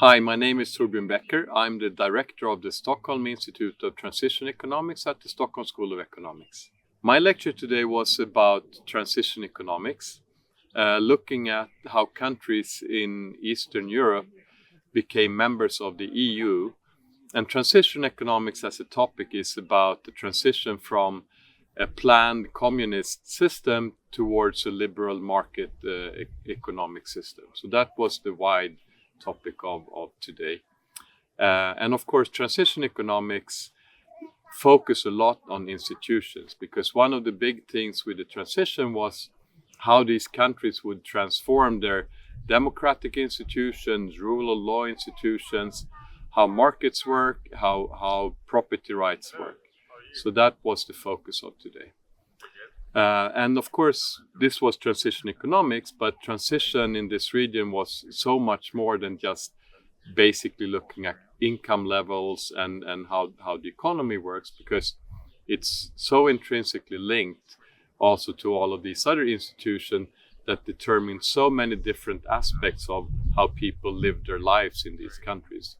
Hi, my name is Torbjörn Becker. I'm the director of the Stockholm Institute of Transition Economics at the Stockholm School of Economics. My lecture today was about transition economics, looking at how countries in Eastern Europe became members of the EU. And transition economics as a topic is about the transition from a planned communist system towards a liberal market economic system. So that was the wide topic of today. And of course, transition economics focus a lot on institutions, because one of the big things with the transition was how these countries would transform their democratic institutions, rule of law institutions, how markets work, how property rights work. So that was the focus of today. And of course, this was transition economics, but transition in this region was so much more than just basically looking at income levels and how the economy works, because it's so intrinsically linked also to all of these other institutions that determine so many different aspects of how people live their lives in these countries.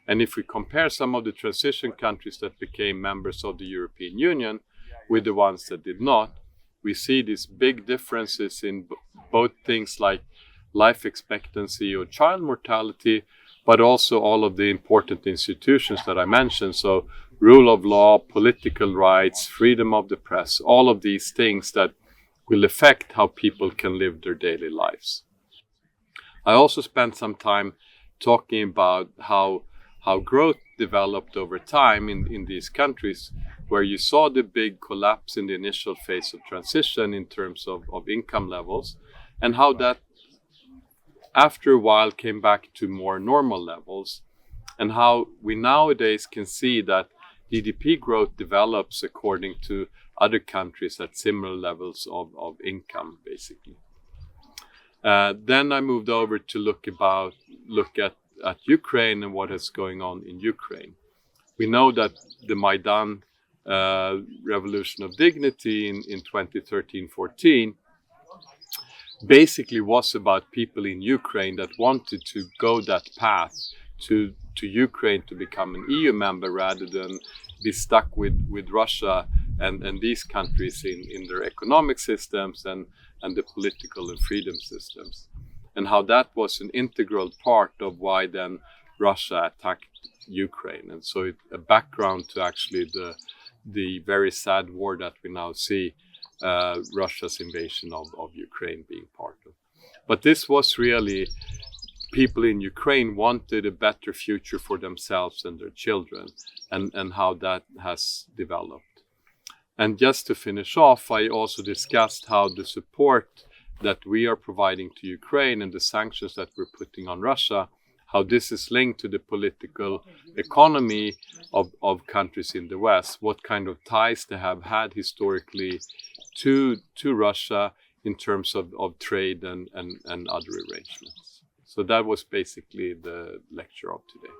And if we compare some of the transition countries that became members of the European Union with the ones that did not, we see these big differences in both things like life expectancy or child mortality, but also all of the important institutions that I mentioned. So rule of law, political rights, freedom of the press, all of these things that will affect how people can live their daily lives. I also spent some time talking about how growth developed over time in these countries, where you saw the big collapse in the initial phase of transition in terms of income levels, and how that after a while came back to more normal levels, and how we nowadays can see that GDP growth develops according to other countries at similar levels of income, basically. Then I moved over to look at Ukraine and what is going on in Ukraine. We know that the Maidan Revolution of Dignity in 2013-14 basically was about people in Ukraine that wanted to go that path to Ukraine to become an EU member rather than be stuck with Russia and these countries in their economic systems and the political and freedom systems. And how that was an integral part of why then Russia attacked Ukraine. And so a background to actually the very sad war that we now see, Russia's invasion of Ukraine being part of. But this was really, people in Ukraine wanted a better future for themselves and their children, and how that has developed. And just to finish off, I also discussed how the support that we are providing to Ukraine and the sanctions that we're putting on Russia, how this is linked to the political economy of countries in the West, what kind of ties they have had historically to Russia in terms of trade and other arrangements. So that was basically the lecture of today.